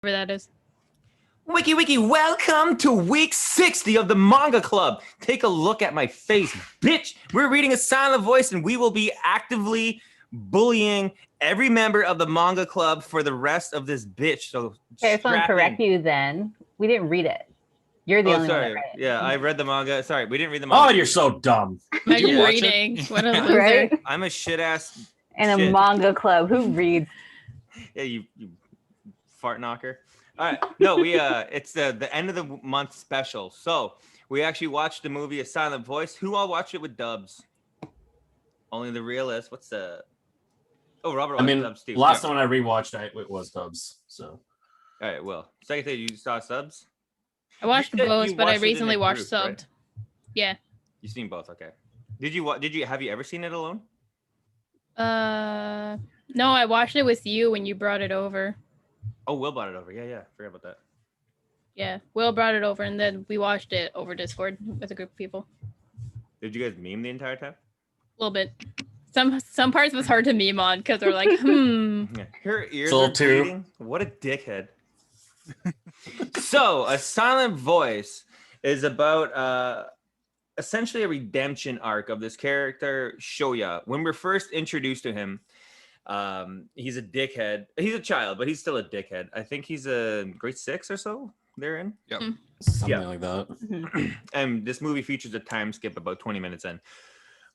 Whatever that is. Wiki, welcome to week 60 of the Manga Club. Take a look at my face, bitch. We're reading A Silent Voice, and we will be actively bullying every member of the Manga Club for the rest of this bitch. So okay, I just want to correct you then. We didn't read it. You're the only one that read it. Yeah, I read the manga. Sorry, we didn't read the manga. Oh, you're so dumb. Imagine reading. What a loser. Right? I'm a shit-ass And a Manga Club. Who reads? Yeah, you fart knocker. All right. No, it's the end of the month special. So we actually watched the movie A Silent Voice. Who all watched it with dubs? Only the realists. What's the... Oh, Robert. I mean, dubs too. last time when I rewatched it was dubs. So. All right. Well, second thing, you saw subs? I watched both, but I recently watched subbed. Right? Yeah. You've seen both, okay. Have you ever seen it alone? No, I watched it with you when you brought it over. Oh, Will brought it over. Yeah. Forgot about that. Yeah, Will brought it over, and then we watched it over Discord with a group of people. Did you guys meme the entire time? A little bit. Some parts was hard to meme on because we're like, Yeah. Her ears are bleeding. What a dickhead. So, A Silent Voice is about essentially a redemption arc of this character, Shoya. When we're first introduced to him, he's a dickhead. He's a child, but he's still a dickhead. I think he's a grade 6 or so they're in. Yep. Something like that. And this movie features a time skip about 20 minutes in.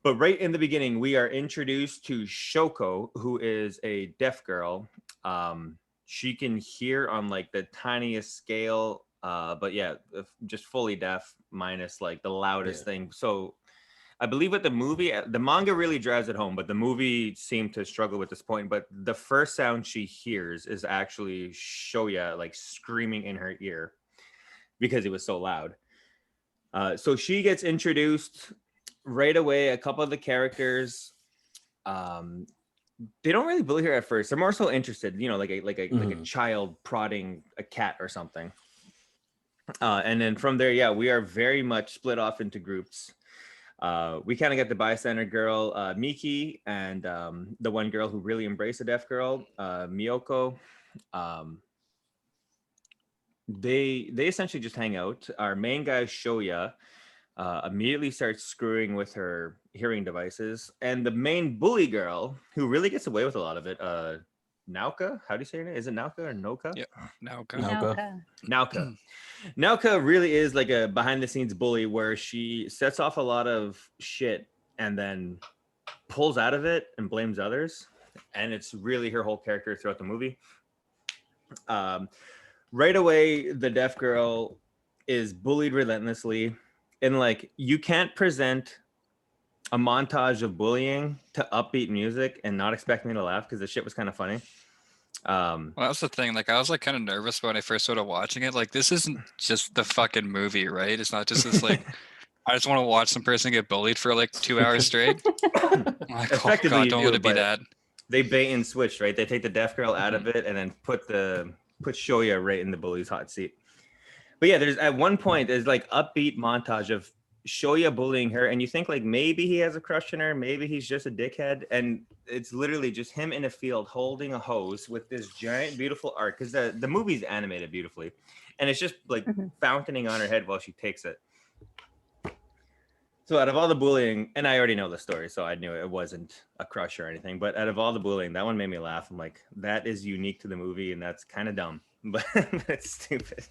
But right in the beginning, we are introduced to Shoko, who is a deaf girl. She can hear on like the tiniest scale, but yeah, just fully deaf minus like the loudest thing. So I believe with the manga really drives it home, but the movie seemed to struggle with this point. But the first sound she hears is actually Shoya like screaming in her ear because it was so loud. So she gets introduced right away. A couple of the characters, they don't really bully her at first. They're more so interested, like a child prodding a cat or something. And then from there, we are very much split off into groups. We kind of get the bystander girl, Miki, and the one girl who really embraced a deaf girl, Miyoko. They essentially just hang out. Our main guy, Shoya, immediately starts screwing with her hearing devices. And the main bully girl, who really gets away with a lot of it, Nauka, how do you say her name? Is it Nauka or Noka? Yeah, Nauka. Nauka really is like a behind the scenes bully where she sets off a lot of shit and then pulls out of it and blames others. And it's really her whole character throughout the movie. Right away, the deaf girl is bullied relentlessly. And like, you can't present a montage of bullying to upbeat music and not expect me to laugh because the shit was kind of funny. Well, that's the thing. Like, I was like kind of nervous when I first started watching it. Like, this isn't just the fucking movie, right? It's not just this like, I just want to watch some person get bullied for like 2 hours straight. Like, oh God, don't let it be that. They bait and switch, right? They take the deaf girl out of it and then put Shoya right in the bully's hot seat. But yeah, there's at one point there's like upbeat montage of Shoya bullying her, and you think like maybe he has a crush on her, maybe he's just a dickhead, and it's literally just him in a field holding a hose with this giant beautiful art because the movie's animated beautifully, and it's just like fountaining on her head while she takes it. So out of all the bullying, and I already know the story, so I knew it wasn't a crush or anything, but out of all the bullying, that one made me laugh. I'm like, that is unique to the movie, and that's kind of dumb, but it's stupid.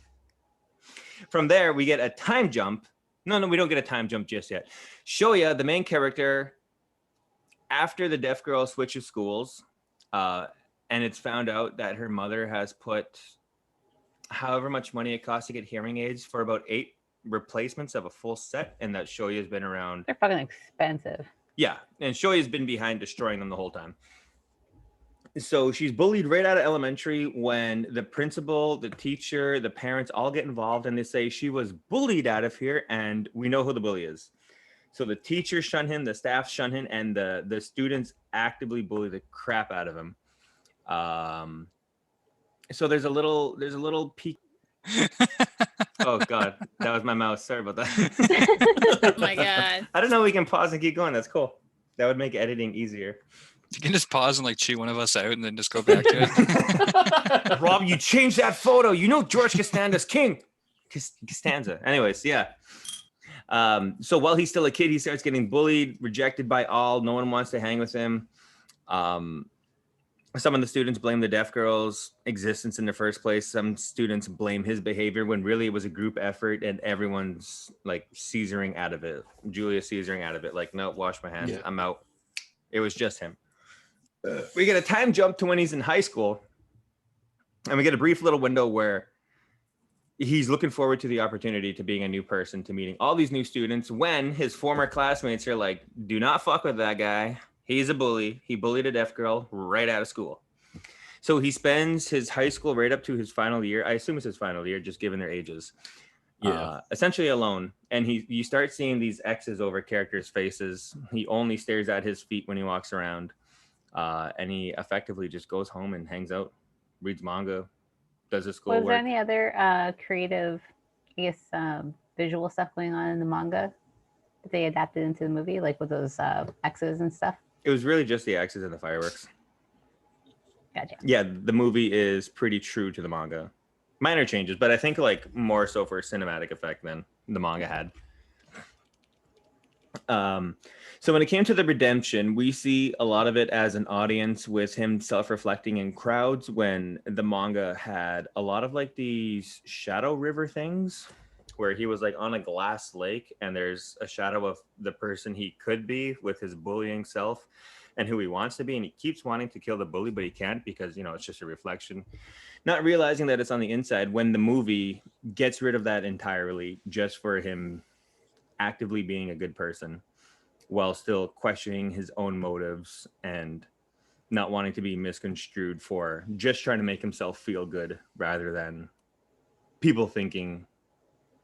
From there, we get a time jump. No, we don't get a time jump just yet. Shoya, the main character, after the deaf girl switches schools, and it's found out that her mother has put however much money it costs to get hearing aids for about 8 replacements of a full set, and that Shoya's been around. They're fucking expensive. Yeah, and Shoya's been behind destroying them the whole time. So she's bullied right out of elementary when the principal, the teacher, the parents all get involved and they say she was bullied out of here, and we know who the bully is. So the teachers shun him, the staff shun him, and the students actively bully the crap out of him. So there's a little peek. Oh God, that was my mouse. Sorry about that. Oh my God. I don't know. We can pause and keep going. That's cool. That would make editing easier. You can just pause and like chew one of us out and then just go back to it. Rob, you changed that photo. You know George Costanza's king. Costanza. Anyways, yeah. So while he's still a kid, he starts getting bullied, rejected by all. No one wants to hang with him. Some of the students blame the deaf girl's existence in the first place. Some students blame his behavior when really it was a group effort and everyone's like seizuring out of it. Julia's seizuring out of it. Like, no, wash my hands. Yeah. I'm out. It was just him. We get a time jump to when he's in high school. And we get a brief little window where he's looking forward to the opportunity to being a new person, to meeting all these new students, when his former classmates are like, do not fuck with that guy. He's a bully. He bullied a deaf girl right out of school. So he spends his high school right up to his final year. I assume it's his final year, just given their ages. Yeah. Essentially alone. And you start seeing these X's over characters' faces. He only stares at his feet when he walks around. And he effectively just goes home and hangs out, reads manga, does his schoolwork. Was there any other creative, I guess, visual stuff going on in the manga that they adapted into the movie, like with those X's and stuff? It was really just the X's and the fireworks. Gotcha. Yeah, the movie is pretty true to the manga. Minor changes, but I think like more so for cinematic effect than the manga had. So when it came to the redemption, we see a lot of it as an audience with him self-reflecting in crowds, when the manga had a lot of like these shadow river things where he was like on a glass lake and there's a shadow of the person he could be with his bullying self and who he wants to be. And he keeps wanting to kill the bully, but he can't because, you know, it's just a reflection, not realizing that it's on the inside, when the movie gets rid of that entirely just for him actively being a good person while still questioning his own motives and not wanting to be misconstrued for just trying to make himself feel good rather than people thinking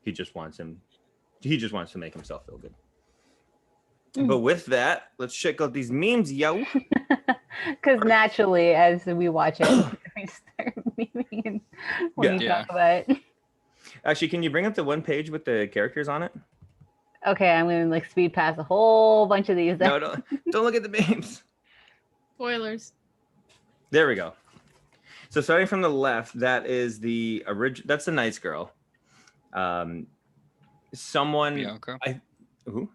he just wants to make himself feel good. But with that, let's check out these memes, yo. Because naturally, as we watch it, we start memeing when you talk about it. Actually, can you bring up the one page with the characters on it? Okay, I'm going to like speed past a whole bunch of these. No, don't look at the memes. Spoilers. There we go. So starting from the left, that is the original. That's the nice girl. Miyoko.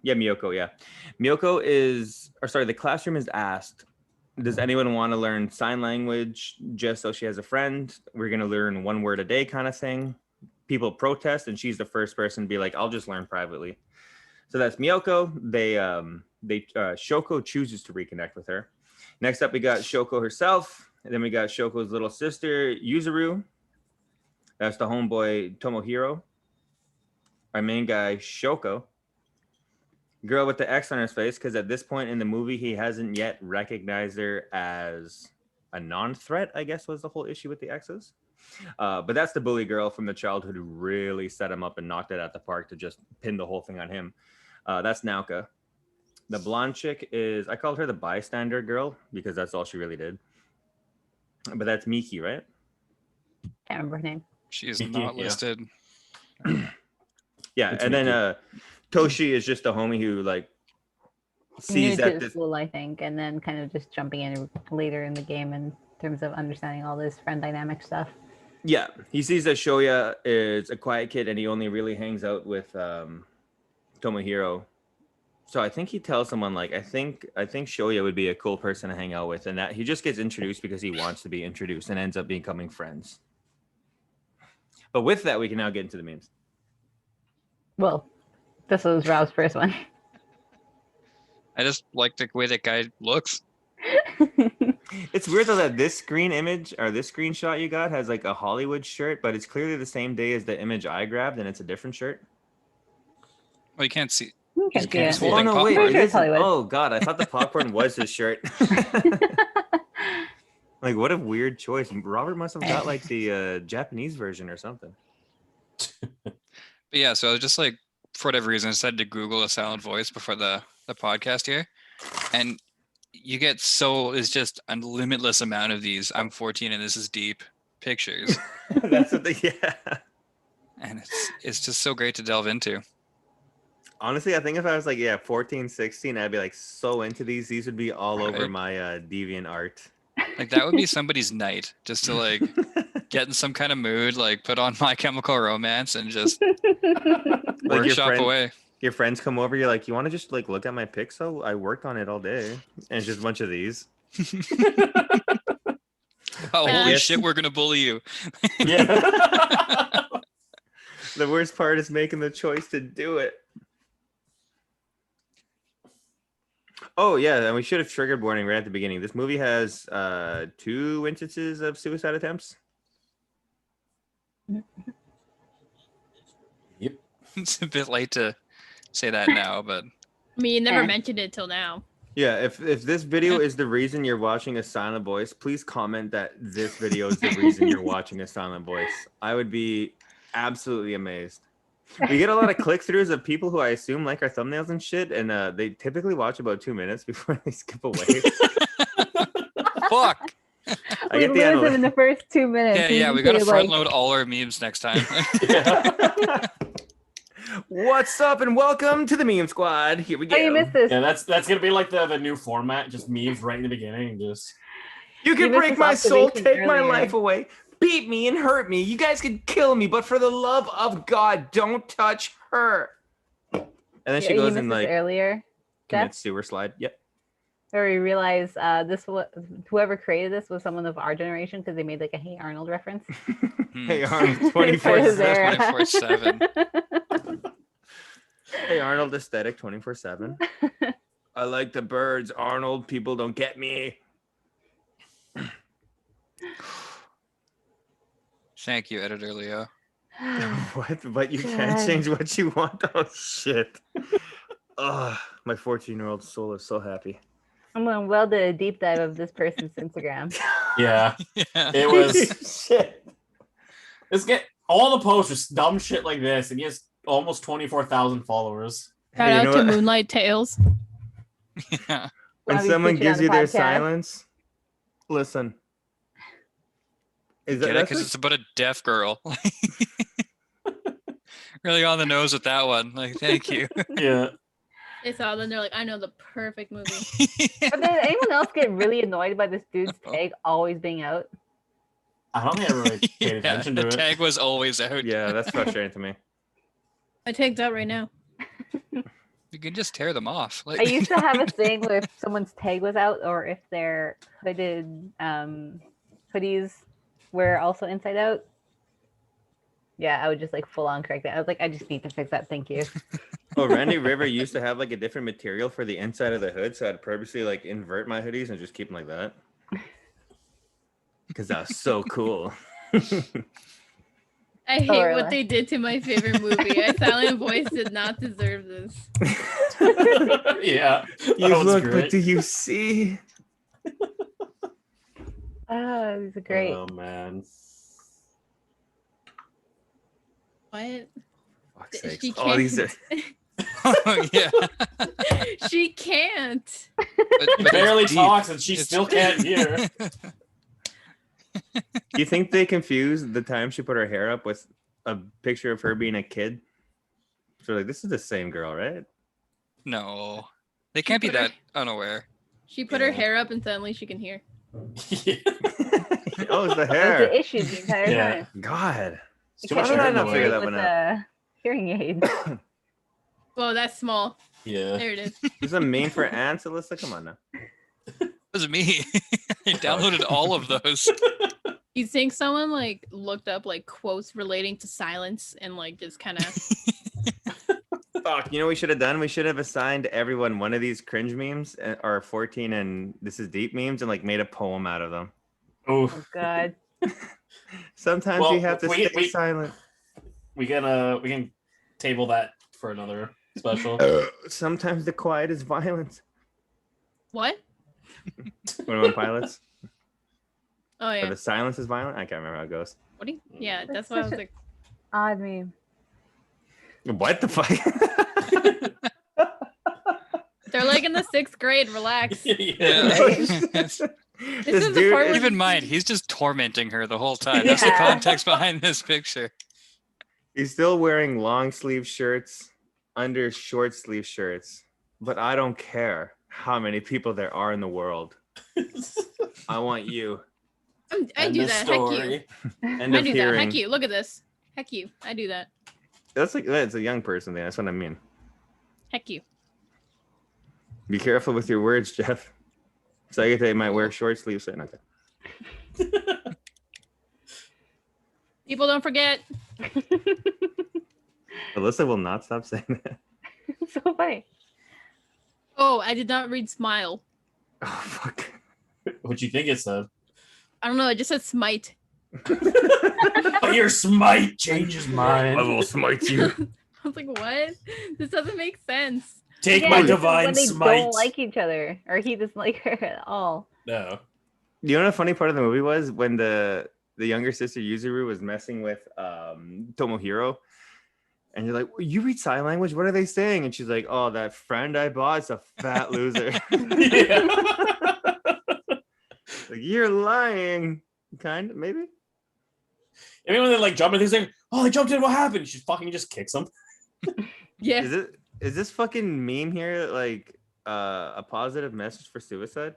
Miyoko. Yeah, Miyoko is, or sorry, the classroom is asked, does anyone want to learn sign language just so she has a friend? We're going to learn one word a day kind of thing. People protest, and she's the first person to be like, I'll just learn privately. So that's Miyoko. Shoko chooses to reconnect with her. Next up, we got Shoko herself. And then we got Shoko's little sister, Yuzuru. That's the homeboy, Tomohiro. Our main guy, Shoko. Girl with the X on his face, because at this point in the movie, he hasn't yet recognized her as a non-threat, I guess was the whole issue with the X's. But that's the bully girl from the childhood who really set him up and knocked it at the park to just pin the whole thing on him. That's Naoka. The blonde chick is, I called her the bystander girl because that's all she really did. But that's Miki, right? Can't remember her name. She is not listed. Yeah, it's and Miki. Then Toshi is just a homie who like sees that this school, I think, and then kind of just jumping in later in the game in terms of understanding all this friend dynamic stuff. Yeah, he sees that Shoya is a quiet kid and he only really hangs out with Tomohiro. So I think he tells someone like, I think Shoya would be a cool person to hang out with, and that he just gets introduced because he wants to be introduced and ends up becoming friends. But with that, we can now get into the memes. Well, this was Rob's first one. I just like the way that guy looks. It's weird though that this screen image or this screenshot you got has like a Hollywood shirt, but it's clearly the same day as the image I grabbed, and it's a different shirt. Well, you can't see. You can't see it. Oh no, wait! Oh god, I thought the popcorn was his shirt. Like, what a weird choice. Robert must have got like the Japanese version or something. But yeah, so I was just like, for whatever reason, I decided to Google a silent voice before the podcast here, and you get it's just a limitless amount of these. I'm 14 and this is deep pictures. That's what yeah. And it's just so great to delve into. Honestly, I think if I was like 14, 16, I'd be like so into these. These would be all over Right. my deviant art. Like that would be somebody's night, just to like get in some kind of mood, like put on My Chemical Romance and just Like workshop away. your friends come over, you're like, you want to just like look at my Pixel? I worked on it all day. And it's just a bunch of these. Oh, holy Yes. shit, we're gonna bully you. Yeah. The worst part is making the choice to do it. Oh yeah, and we should have triggered warning right at the beginning. This movie has 2 instances of suicide attempts. Yep. It's a bit late to say that now, but I mean, you never Yeah. mentioned it till now. Yeah, if this video is the reason you're watching A Silent Voice, please comment that this video is the reason you're watching A Silent Voice. I would be absolutely amazed. We get a lot of click-throughs of people who I assume like our thumbnails and shit, and they typically watch about 2 minutes before they skip away. fuck. I We get the lose him in analytics. the first 2 minutes. Yeah, He yeah, we gotta usually, front like- load all our memes next time. What's up and welcome to the Meme Squad. Here we go. Oh, you missed this. Yeah, that's gonna be like the new format, just memes right in the beginning. Just You can You missed break this my soul, observation take my earlier. life away, beat me and hurt me. You guys could kill me, but for the love of God, don't touch her. And then she Yeah, goes you and missed this like earlier. commits sewer slide. Yep. Where we realized whoever created this was someone of our generation because they made like a Hey Arnold reference. Hey Arnold, For 24 his 7. era. 24/7. Hey Arnold aesthetic 24/7. I like the birds, Arnold. People don't get me. Thank you, editor Leo. What? But you can't God. change what you want. Oh shit. Oh, my 14-year-old soul is so happy. I'm going to weld a deep dive of this person's Instagram. yeah, Yeah. it was. Shit. Let's get all the posts just dumb shit like this, and he has almost 24,000 followers. Shout Hey, you out know to what? Moonlight Tales. Yeah. When Bobby someone Picture on gives the you their podcast. silence, listen. Is Get it? that's Because what- it's about a deaf girl. Really on the nose with that one. Like, thank you. Yeah. They saw them, they're like, I know the perfect movie. But did anyone else get really annoyed by this dude's tag always being out? I don't think I really paid Yeah, attention the to it. tag was always out. Yeah, that's frustrating to me. I tagged out right now. You can just tear them off. Like, I used to have a thing where if someone's tag was out or if their hooded hoodies were also inside out, yeah, I would just like full on correct it. I was like, I just need to fix that. Thank you. Oh, Randy River used to have like a different material for the inside of the hood, so I'd purposely like invert my hoodies and just keep them like that. Because that was so cool. I hate really? what they did to my favorite movie. A Silent Voice did not deserve this. Yeah. You That was look, great. but do you see? Oh, these are great. Oh man. What? Fuck's sakes. She Oh, these are. oh, yeah. She can't. But He barely it's deep. talks and she It's- still can't hear. Do you think they confused the time she put her hair up with a picture of her being a kid? So like, this is the same girl, right? No. They can't be put her- that unaware. She put her Yeah. hair up and suddenly she can hear. Yeah. Oh, it's the That was hair. the issue the entire Yeah. time. God. It's You too much can't How did I hair in even not the figure way. that with one a hearing aid. Whoa, that's small. Yeah. There it is. This is a main for ants, Alyssa. Come on now. It was me. I downloaded all of those. You think someone like looked up like quotes relating to silence and like just kind of Fuck, you know what we should have done? We should have assigned everyone one of these cringe memes or 14 and this is deep memes and like made a poem out of them. Oh, Oh God. Sometimes Well, you have to we- stay we- silent. we can table that for another special. Sometimes the quiet is violence. what? 21 Pilots. Oh Or yeah. the silence is violent. I can't remember how it goes. What do you? Yeah, that's That's why I was such a- like, Odd meme. What the fuck? they're like in the 6th grade. Relax. Yeah. This is the part where- Keep in mind, he's just tormenting her the whole time. That's the Yeah. context behind this picture. He's still wearing long sleeve shirts. under short sleeve shirts, but I don't care how many people there are in the world. I want you. I do that. Heck you. End I of do that. hearing. Heck you. Look at this. Heck you. I do that. That's a young person thing. That's what I mean. Heck you. Be careful with your words, Jeff. Sagate might wear short sleeves. Okay. People don't forget. Alyssa will not stop saying that. So funny. Oh, I did not read smile. Oh fuck. What you think it said? I don't know. I just said smite. Your smite changes mind. I will smite you. I was like, what? This doesn't make sense. Take Yeah, my this is divine when they smite. don't like each other, or he doesn't like her at all. No. You know what the funny part of the movie was when the younger sister Yuzuru was messing with Tomohiro, and you're like, well, you read sign language? What are they saying? And she's like, oh, that friend I bought is a fat loser. Yeah. Like, you're lying. Kind of, maybe. I mean, when they like jump in, he's like, "Oh, they jumped in. What happened?" She fucking just kicks him. Yeah. Is this fucking meme here like a positive message for suicide?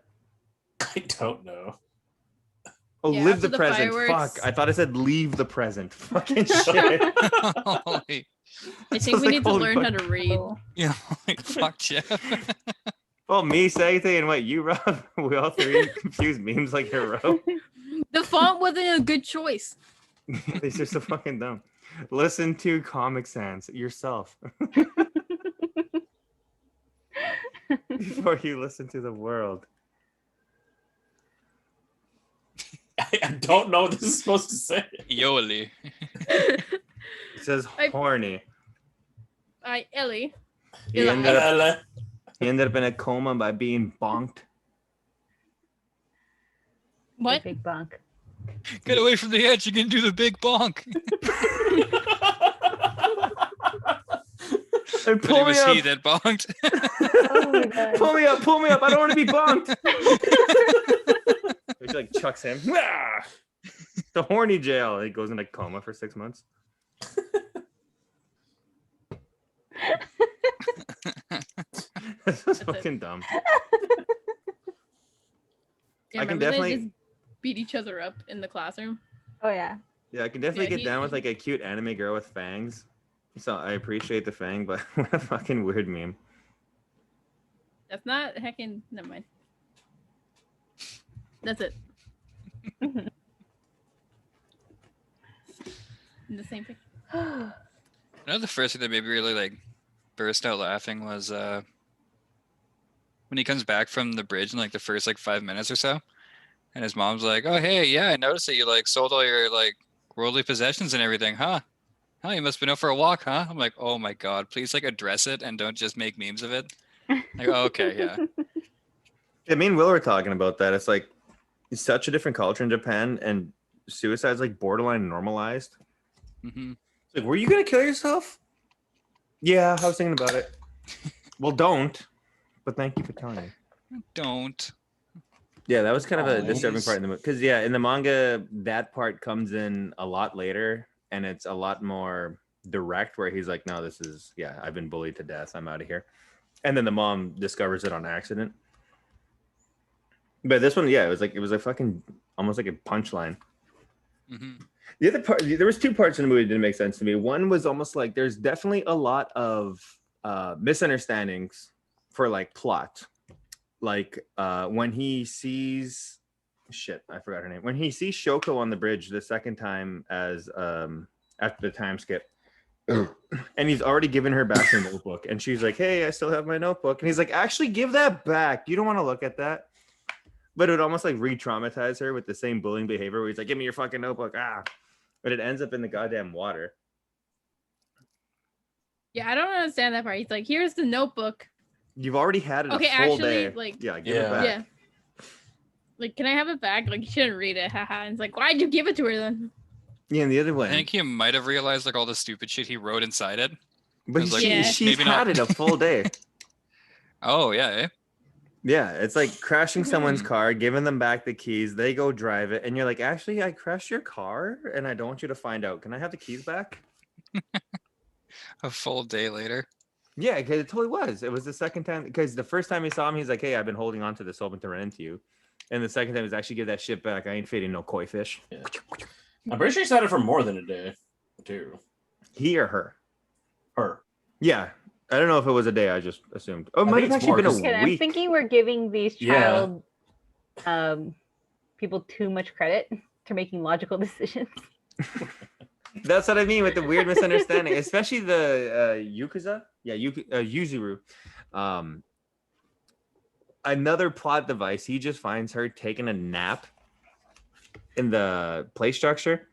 I don't know. Oh, Yeah, live after the the present. fireworks. Fuck. I thought I said leave the present. Fucking shit. Holy, I think we need to learn how to read. Oh. yeah, like fuck Jeff. Well, me, Sagate, and what, you, Rob? We all three confused memes like hero. The font wasn't a good choice. These are so fucking dumb. Listen to Comic Sans yourself before you listen to the world. I don't know what this is supposed to say. Yoli. It says I- horny. Ellie. He Eli. ended up in a coma by being bonked. What? Big bunk. Get away from the edge. You can do the big bonk. And But pull it me was up. he that bonked. Oh my god. Pull me up. Pull me up. I don't want to be bonked. He like chucks him. Ah! The horny jail. He goes in a coma for 6 months. This is it. fucking dumb. Yeah, I can remember they definitely- just beat each other up in the classroom. Oh yeah. Yeah, I can definitely Yeah, get down with like a cute anime girl with fangs. So I appreciate the fang, but what a fucking weird meme. That's not heckin'. Never mind. That's it. The same thing. I know the first thing that made me really like burst out laughing was when he comes back from the bridge in like the first like 5 minutes or so, and his mom's like, "Oh hey, yeah, I noticed that you like sold all your like worldly possessions and everything, huh? Oh, you must have been out for a walk, huh?" I'm like, "Oh my god, please like address it and don't just make memes of it." Like, oh, okay, yeah. Yeah, me and Will were talking about that. It's like it's such a different culture in Japan, and suicide's like borderline normalized. Hmm. It's like, were you gonna kill yourself? Yeah, I was thinking about it. Well, don't. But thank you for telling me. Don't. Yeah, that was kind of a disturbing Always. part in the movie. Because yeah, in the manga, that part comes in a lot later, and it's a lot more direct. Where he's like, "No, this is I've been bullied to death. I'm out of here." And then the mom discovers it on accident. But this one, yeah, it was a fucking almost like a punchline. Hmm. The other part, there was two parts in the movie that didn't make sense to me. One was almost like there's definitely a lot of misunderstandings for like plot. Like when he sees I forgot her name. When he sees Shoko on the bridge the second time as after the time skip, and he's already given her back her notebook, and she's like, "Hey, I still have my notebook," and he's like, "Actually, give that back. You don't want to look at that." But it would almost like re-traumatize her with the same bullying behavior where he's like, "Give me your fucking notebook." But it ends up in the goddamn water. Yeah, I don't understand that part. He's like, "Here's the notebook." You've already had it Okay, a full actually, day. like- Yeah, give Yeah. it back. Yeah. Like, can I have it back? Like, you shouldn't read it. Haha. And it's like, why'd you give it to her then? Yeah, and the other I one. think he might have realized like all the stupid shit he wrote inside it. But was like, Yeah. she's maybe had not. it a full day. Oh yeah, eh? Yeah, it's like crashing someone's car, giving them back the keys. They go drive it, and you're like, "Actually, I crashed your car, and I don't want you to find out. Can I have the keys back?" A full day later. Yeah, because it totally was. It was the second time, because the first time he saw him, he's like, "Hey, I've been holding on to this hoping to run into you," and the second time he's actually give that shit back. I ain't feeding no koi fish. Yeah. I'm pretty sure he said it for more than a day, too. He or her? Her. Yeah, I don't know if it was a day. I just assumed. Oh, it I might think have it's actually more, been a 'Cause week. I'm thinking we're giving these Yeah. child people too much credit for making logical decisions. That's what I mean with the weird misunderstanding, especially the Yukuza. Yeah, Yuzuru. Another plot device. He just finds her taking a nap in the play structure,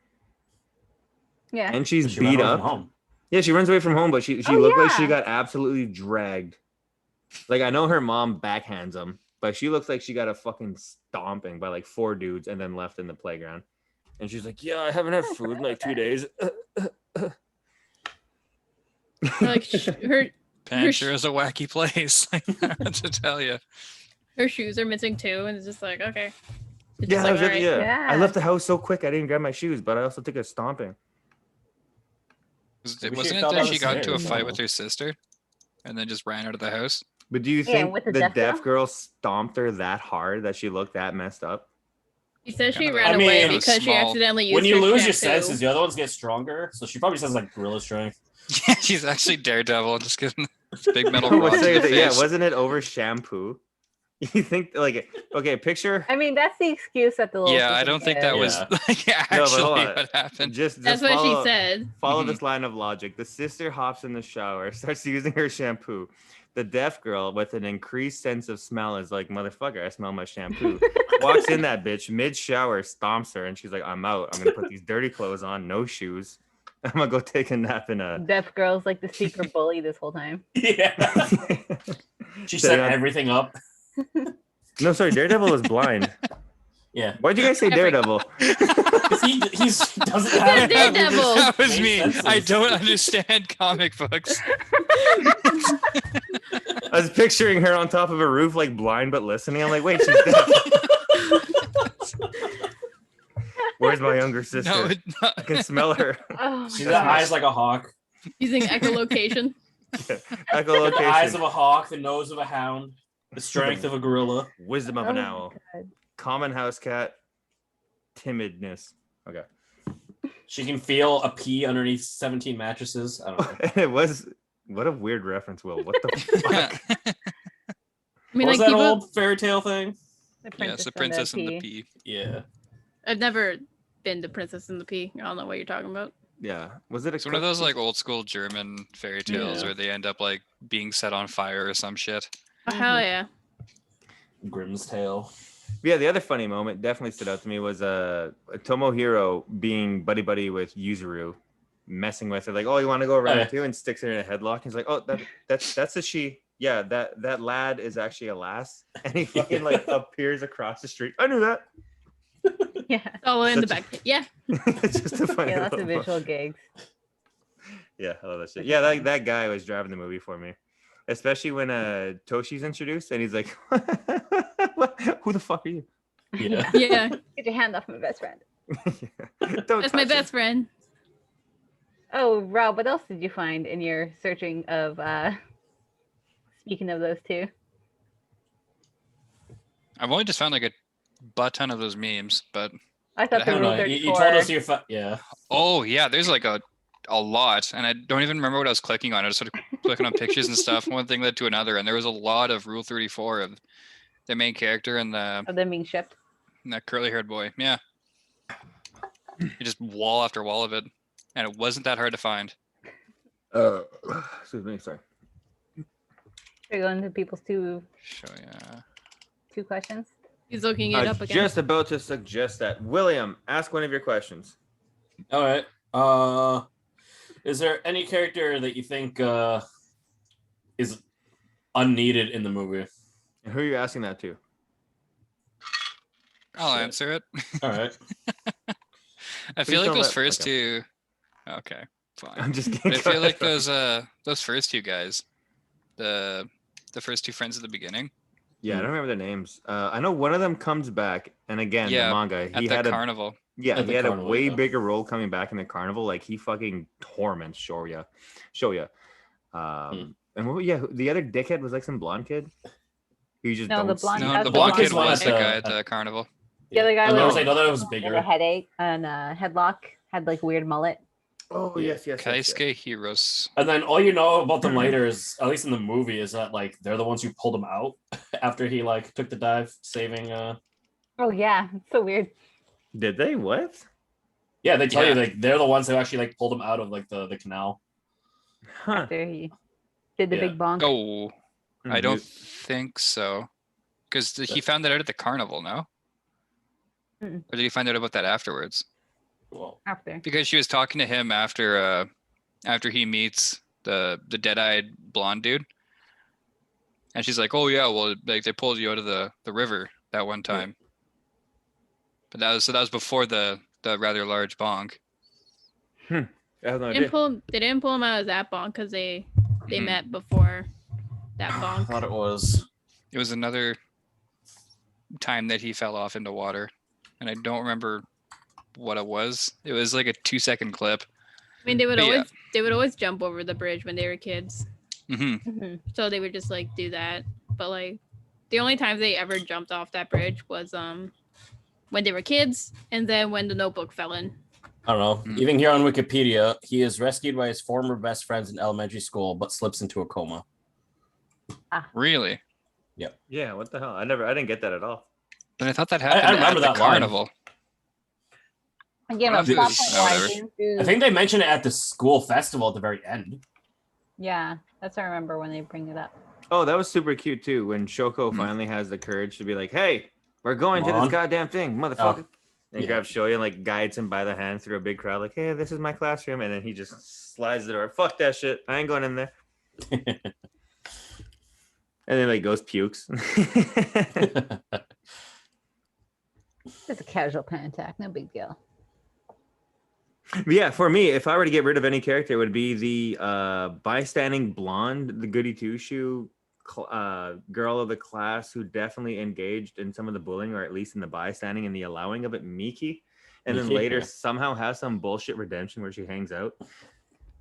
Yeah. and she's She ran beat away up. from home. Yeah, she runs away from home, but she Oh, looked like yeah. she got absolutely dragged. Like, I know her mom backhands him, but she looks like she got a fucking stomping by like 4 dudes and then left in the playground. And she's like, "Yeah, I haven't had food in like 2 days." Like her Pan sure is a wacky place. Like, I have to tell you. her shoes are missing too, and it's just like, okay. It's Yeah, just like, that was it, all right. yeah. I Yeah. left the house so quick I didn't grab my shoes, but I also took a stomping. Maybe she Wasn't it fell that down she the got into a stairs. fight with her sister and then just ran out of the house? But do you Yeah, think with the the deaf deaf girl? girl stomped her that hard that she looked that messed up? She says she Kind of ran a- I away mean, because she small- accidentally used When you her lose your shampoo. senses, the other ones get stronger. So she probably says like gorilla strength. Yeah, she's actually Daredevil, just getting big metal What's rods in the that? Yeah, face. wasn't it over shampoo? You think like, okay, picture I mean, that's the excuse that the little Yeah, I sister don't think gives. that was Yeah. like No, but actually hold on. what happened. just That's what follow, she said. Follow Mhm. this line of logic. The sister hops in the shower, starts using her shampoo. The deaf girl, with an increased sense of smell, is like, "Motherfucker, I smell my shampoo." Walks in that bitch mid shower, stomps her, and she's like, "I'm out. I'm gonna put these dirty clothes on, no shoes. I'm gonna go take a nap in a." Deaf girl's like the secret bully this whole time. Yeah. She set Sitting on- everything up. No, sorry, Daredevil is blind. Yeah. Why'd you guys say Daredevil? Because he doesn't said have Daredevil. That was me. Makes sense. I don't understand comic books. I was picturing her on top of a roof, like blind but listening. I'm like, wait, she's deaf. Where's my younger sister? No, I can smell her. Oh, She's got eyes like a hawk. Using echolocation. The eyes of Echolocation. a hawk, the nose of a hound, the strength of a gorilla. Wisdom of an Oh, owl. God. Common house cat. Timidness. Okay. She can feel a pee underneath 17 mattresses. I don't know. It was. What a weird reference, Will. What the fuck? I mean, What was like that people. old fairy tale thing? yeah, it's the princess and the pea. Yeah. I've never been to Princess and the Pea. I don't know what you're talking about. Yeah. Was it a It's one of those like old school German fairy tales Yeah. where they end up like being set on fire or some shit. Oh, hell yeah. Grimm's tale. Yeah, the other funny moment definitely stood out to me was Tomohiro being buddy with Yuzuru, messing with her, like, "Oh, you want to go around yeah. too?" and sticks her in a headlock. He's like, "Oh, that's a she. Yeah, that lad is actually a lass." And he fucking like appears across the street. I knew that. Yeah. All in the Such- back. Yeah. It's just a funny. Yeah, lots of little visual gigs. Yeah, I love that shit. Yeah, that guy was driving the movie for me. Especially when Toshi's introduced and he's like, "What? Who the fuck are you?" Yeah. Yeah. Get your hand off my best friend. Don't That's my touch him. best friend. Oh, Rob, what else did you find in your searching of speaking of those two? I've only just found like a butt ton of those memes, but I thought I the don't Rule You 34. told us your yeah. oh yeah, there's like a lot, and I don't even remember what I was clicking on. I was sort of clicking on pictures and stuff. One thing led to another, and there was a lot of Rule 34 of the main character and of them being shipped. that curly-haired boy. Yeah, you just wall after wall of it, and it wasn't that hard to find. Excuse me, sorry. Should we go into people's two questions? He's looking I it was up again. just about to suggest that. William, ask one of your questions. All right. Is there any character that you think is unneeded in the movie? And who are you asking that to? I'll Shit. answer it. All right. I Please feel like don't those let- first okay. two. Okay, fine. I'm just But kidding. I feel like those first two guys, the first two friends at the beginning, Yeah, I don't remember their names. I know one of them comes back, and again, Yeah, the manga. at He the had a carnival. yeah, At he the had a carnival, way yeah. bigger role coming back in the carnival. Like he fucking torments Shoya. And the other dickhead was like some blonde kid. He just No, the blonde. No, that's the blonde kid one was at the the- guy at the carnival. The other guy And there was was another that was with bigger. a headache and headlock, had like weird mullet. Oh yes. Kaisuke Heroes. And then all you know about them later is, at least in the movie, is that like they're the ones who pulled him out after he like took the dive, saving. Oh yeah, it's so weird. Did they? What? Yeah, they tell Yeah. you like they're the ones who actually like pulled him out of like the canal. Huh. After he did the Yeah. big bonk. Oh, I Mhm. don't think so. Because he found that out at the carnival, no? Mm-mm. Or did he find out about that afterwards? Well, After. Because she was talking to him after he meets the dead-eyed blonde dude. And she's like, "Oh yeah, well, like they pulled you out of the river that one time." But that was before the rather large bonk. I have no They idea. didn't pull him out of that bonk because they Mhm. met before that I bonk. thought it was. It was another time that he fell off into water, and I don't remember what it was. It was like a 2-second clip. I mean, they would But yeah. always jump over the bridge when they were kids, Hmm Mhm. so they would just like do that. But like, the only times they ever jumped off that bridge was when they were kids, and then when the Notebook fell in. I don't know. Hmm. Even here on Wikipedia, he is rescued by his former best friends in elementary school, but slips into a coma. Really? Yeah, what the hell? I didn't get that at all. But I thought that happened remember at that the line. carnival. Again, Well, a plot dude, point oh, why whatever. didn't do- I think they mentioned it at the school festival at the very end. Yeah, that's what I remember when they bring it up. Oh, that was super cute too. When Shoko Hmm. finally has the courage to be like, "Hey, we're going to Come this on." goddamn thing, motherfucker." And yeah. grabs Shoya and like guides him by the hand through a big crowd, like, "Hey, this is my classroom," and then he just slides the door. Fuck that shit. I ain't going in there. And then like Ghost pukes. Just a casual panic attack, no big deal. But yeah, for me, if I were to get rid of any character, it would be the bystanding blonde, the goody two shoe girl of the class who definitely engaged in some of the bullying, or at least in the bystanding and the allowing of it, Miki. And then Miki, later yeah. somehow has some bullshit redemption where she hangs out.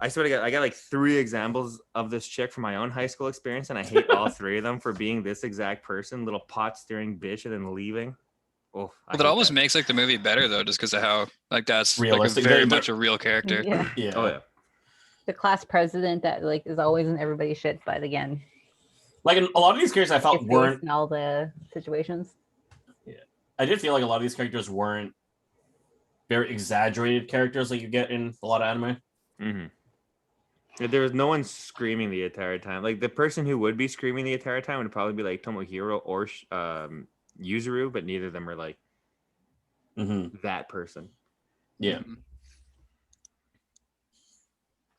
I swear to God, I got like 3 examples of this chick from my own high school experience, and I hate all 3 of them for being this exact person, little pot stirring bitch, and then leaving. Oh, Well, that almost makes like the movie better though, just because of how like that's Realistic. like a very They're- much a real character. Yeah, Yeah. Oh yeah. the class president that like is always in everybody's shit, but again, Like in a lot of these characters I gets thought faced weren't. in all the situations. I did feel like a lot of these characters weren't very exaggerated characters like you get in a lot of anime. Mm-hmm. There was no one screaming the entire time. Like the person who would be screaming the entire time would probably be like Tomohiro or Yuzuru, but neither of them are like Mm-hmm. that person. Yeah. Mhm.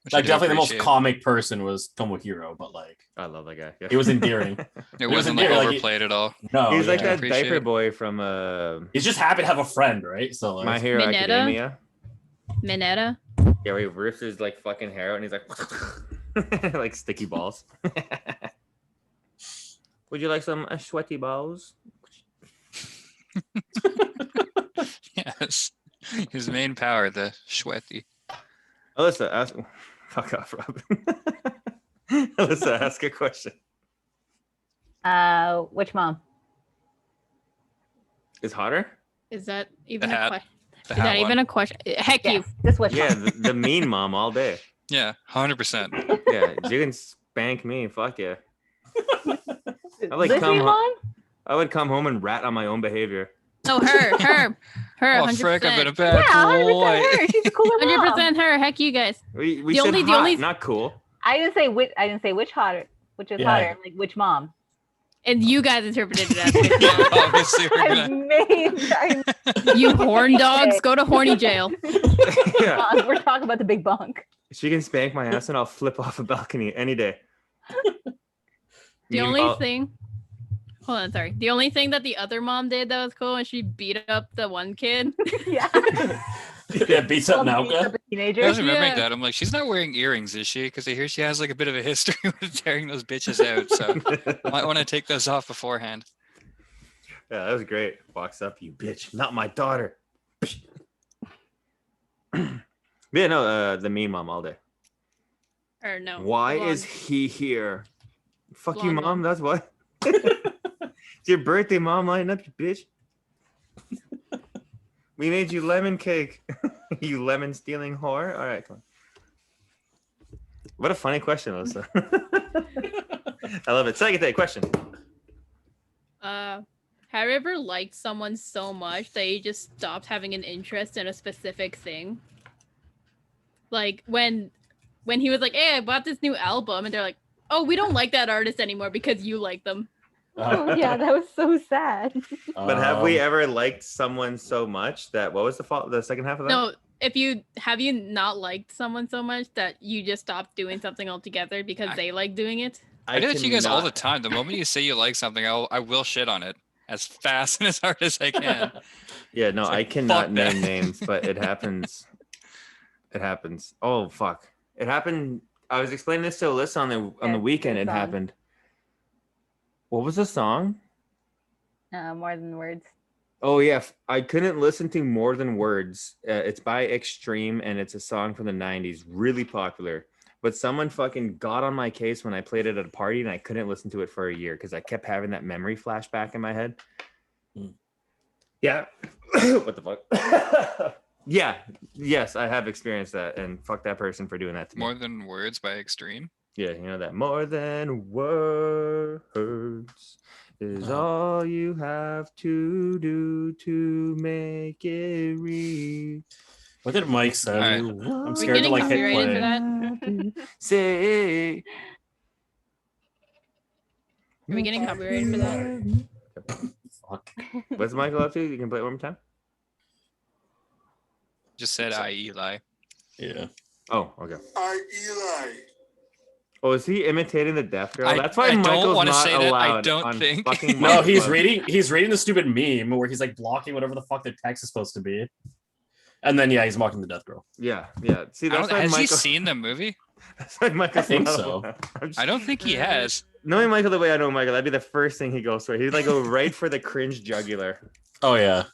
Which I Like do definitely the most appreciate. comic person was Tomohiro, but like I love that guy. Yeah. it was endearing. It was wasn't like endearing, like, overplayed at all. No, He's like yeah. that Appreciate diaper it. boy from He's just happy to have a friend, right? So like, My Hero Mineta? Academia. Mineta. Yeah, where he rips his like fucking hair out and he's like like sticky balls. Would you like some sweaty balls? Yes. His main power, the Shweti. Alyssa, ask. Fuck off, Rob. Alyssa, ask a question. Which mom? Is hotter? Is that even The a hat. question? The Is that hat even one. a question? Heck you. Yes, this which Yeah, mom? the mean mom all day. Yeah, 100%. Yeah, you can spank me. Fuck yeah. I like This come new ho- mom? I would come home and rat on my own behavior. No, her. Oh, 100%. frick, I've been a Yeah, bad 100% boy. her. She's a cooler mom. 100% her. Heck you guys. We The said only- hot, the only- not cool. I didn't say which. I didn't say which hotter. Which is Yeah. hotter? I'm like which mom? And you guys interpreted it as which mom. Obviously, we're I gonna. made. You horn dogs, go to horny jail. Yeah. We're talking about the big bonk. She can spank my ass and I'll flip off a balcony any day. The only Meanwhile- thing. Hold on, sorry. The only thing that the other mom did that was cool, and she beat up the one kid. Yeah. yeah, beats up Well, beats up Nauka. a teenager. I was remembering Yeah. that. I'm like, she's not wearing earrings, is she? Because I hear she has like a bit of a history with tearing those bitches out. So I might want to take those off beforehand. Yeah, that was great. Walks up, you bitch, not my daughter. Yeah, no, the mean mom all day. Or no. Why blonde. is he here? Fuck you, Blonde mom. one. That's what. It's your birthday, mom. Line up, you bitch. We made you lemon cake. You lemon stealing whore. All right, come on. What a funny question, Alyssa. I love it. Second day question. Have you ever liked someone so much that you just stopped having an interest in a specific thing? Like when he was like, "Hey, I bought this new album," and they're like, "Oh, we don't like that artist anymore because you like them." Oh yeah, that was so sad. But have we ever liked someone so much that what was the second half of that? No, if you have you not liked someone so much that you just stopped doing something altogether because they like doing it? I do that to you guys all the cannot- time. The moment you say you like something, I will shit on it as fast and as hard as I can. Yeah, no, It's like, I cannot fuck name that. names, but it happens. It happens. Oh fuck! It happened. I was explaining this to Alyssa on the weekend. It song. happened. What was the song? More than words. Oh yeah, I couldn't listen to More Than Words. It's by Extreme, and it's a song from the '90s, really popular. But someone fucking got on my case when I played it at a party, and I couldn't listen to it for a year because I kept having that memory flashback in my head. Yeah. What the fuck? Yeah. Yes, I have experienced that, and fuck that person for doing that to me. More Than Words by Extreme. Yeah, you know that. More than words is all you have to do to make it real. What did Mike say? All right. I'm We scared to getting like hit copyrighted play. for that? Say. Are we getting copyrighted for that? Fuck. What's Michael up to? You can play it one more time. Just said I Eli. Yeah. Oh, okay. Eli. Oh, is he imitating the deaf girl? I- That's why I don't Michael's wanna not say that. I allowed don't on think. fucking No, Mike he's Club. reading the stupid meme where he's like blocking whatever the fuck the text is supposed to be. And then he's mocking the deaf girl. Yeah, yeah. See, I that's don't, why has he Michael. seen the movie? That's why Michael's I think not so. allowed. I'm just- I don't think he has. Knowing Michael the way I know Michael, that'd be the first thing he goes for. He'd like go right for the cringe jugular. Oh yeah.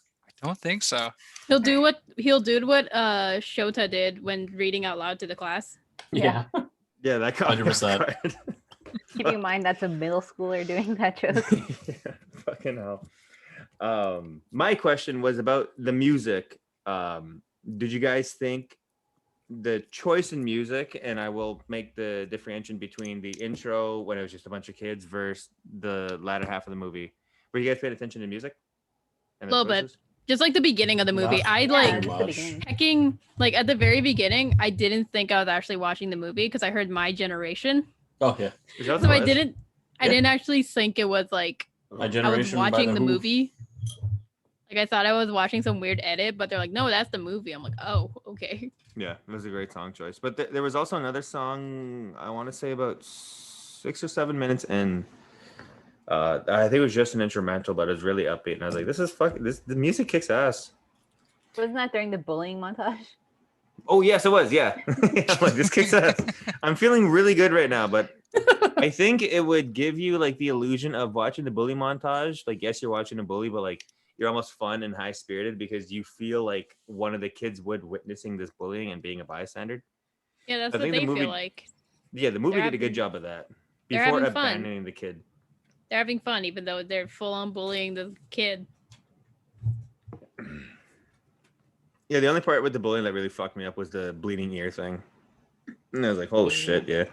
I don't think so. He'll do what Shota did when reading out loud to the class. Yeah. Yeah, that got 100%. Keep in mind that's a middle schooler doing that joke. Yeah, fucking hell. My question was about the music. Did you guys think the choice in music, and I will make the differentiation between the intro when it was just a bunch of kids versus the latter half of the movie? Were you guys paying attention to music? And the Little bit. choices? Just like the beginning of the movie. Not I too like just the much. beginning. checking like at the very beginning, I didn't think I was actually watching the movie because I heard My Generation. Oh yeah. Is that what So it I was? didn't Yeah. didn't actually think it was like My I was generation. by watching the Who. movie. Like I thought I was watching some weird edit, but they're like, no, that's the movie. I'm like, oh, okay. Yeah, it was a great song choice. But there was also another song, I want to say about 6 or 7 minutes in. I think it was just an instrumental, but it was really upbeat. And I was like, the music kicks ass. Wasn't that during the bullying montage? Oh, yes, it was. Yeah. I'm like, this kicks ass. I'm feeling really good right now, but I think it would give you like the illusion of watching the bully montage. Like, yes, you're watching a bully, but like you're almost fun and high spirited because you feel like one of the kids would witnessing this bullying and being a bystander. Yeah, that's I what think the they movie- feel like. Yeah, the movie They're did a good having- job of that they're before having fun. abandoning the kid. They're having fun, even though they're full on bullying the kid. Yeah, the only part with the bullying that really fucked me up was the bleeding ear thing. And I was like, oh shit, yeah.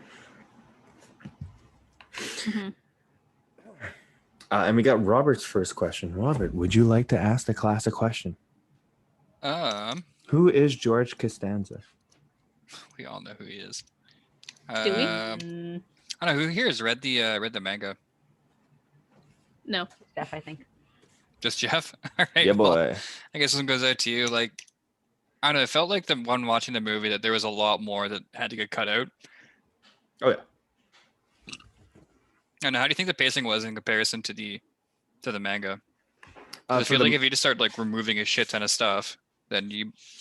Mhm. And we got Robert's first question. Robert, would you like to ask the class a question? Who is George Costanza? We all know who he is. Do we? I don't know who here has read the manga. No. Steph, I think. Just Jeff. All right. Yeah, well, boy. I guess this one goes out to you. Like, I don't know. It felt like the one watching the movie that there was a lot more that had to get cut out. Oh yeah. And how do you think the pacing was in comparison to the manga? I For feel the- like if you just start like removing a shit ton of stuff, then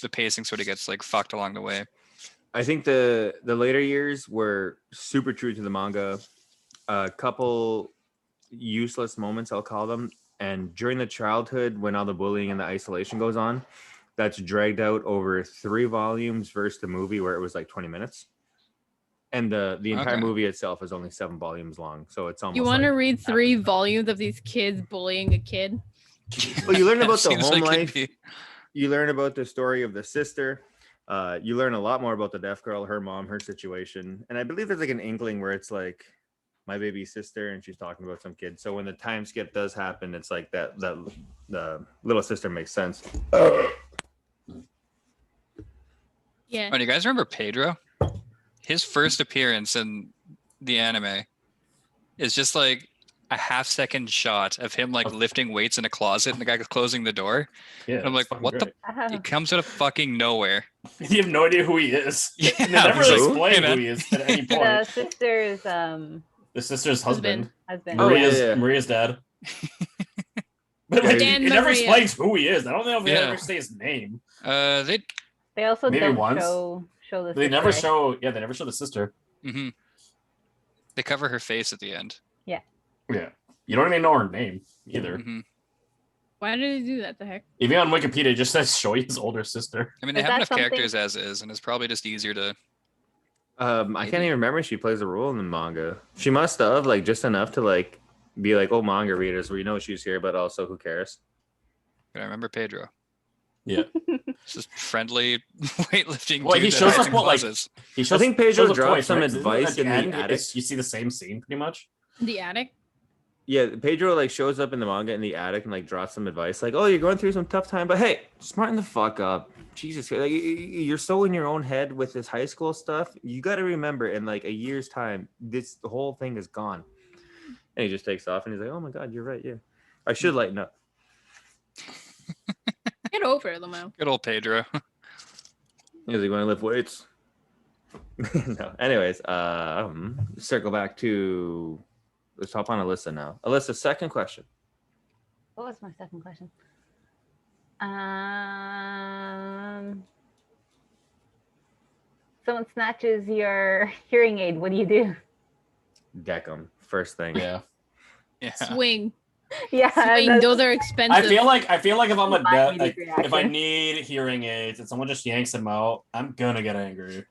the pacing sort of gets like fucked along the way. I think the later years were super true to the manga. A couple useless moments, I'll call them. And during the childhood, when all the bullying and the isolation goes on, that's dragged out over 3 volumes versus the movie where it was like 20 minutes. And the entire Okay. movie itself is only 7 volumes long, so it's almost. You want to like, read 3 volumes of these kids bullying a kid? Well, you learn That about the seems home like it'd life. be- You learn about the story of the sister. You learn a lot more about the deaf girl, her mom, her situation, and I believe there's like an inkling where it's like my baby sister, and she's talking about some kid. So when the time skip does happen, it's like that the little sister makes sense. Yeah. Oh, do you guys remember Pedro? His first appearance in the anime is just like a half-second shot of him like lifting weights in a closet and the guy closing the door. Yeah, And I'm like, it's fucking what the? great. Oh. It comes out of fucking nowhere. You have no idea who he is. Yeah, And they never really who? explain Hey, who man. he is at any The point. sister's The sister's husband. husband. Oh, Maria's yeah. Maria's dad. But Yeah, like, Dan it never Maria. explains who he is. I don't know if they Yeah. ever say his name. They They also Maybe don't once. show the They never sister. show. Yeah, they never show the sister. hmm they cover her face at the end. Yeah, you don't even know her name either. hmm Why did he do that? The heck? Even on Wikipedia, it just says Shoya's older sister. I mean, they Is have that enough something- characters as is, and it's probably just easier to. I can't even remember if she plays a role in the manga. She must have like just enough to like be like, oh, manga readers, we know she's here, but also who cares? But I remember Pedro. Yeah, It's just friendly weightlifting. Well, dude he that shows hides up in what, like- closets. he shows, think Pedro shows up dropped twice, some right? 'Cause advice at the in the end, attic. You see the same scene pretty much. The attic? Yeah, Pedro like shows up in the manga in the attic and like drops some advice, like, "Oh, you're going through some tough time, but hey, smarten the fuck up, Jesus, like, you're so in your own head with this high school stuff. You got to remember, in like a year's time, this whole thing is gone." And he just takes off, and he's like, "Oh my god, you're right. Yeah, I should lighten up." Get over it, Lamau. Good old Pedro. He's like, "Want to lift weights?" No. Anyways, circle back to. Let's hop on Alyssa now. Alyssa, second question. What was my second question? Someone snatches your hearing aid. What do you do? Deck 'em. First thing. Yeah, Yeah. Swing. Yeah, Swing. that's- Those are expensive. I feel like if I'm a My deaf, immediate like, if I reaction. need hearing aids and someone just yanks them out, I'm gonna get angry.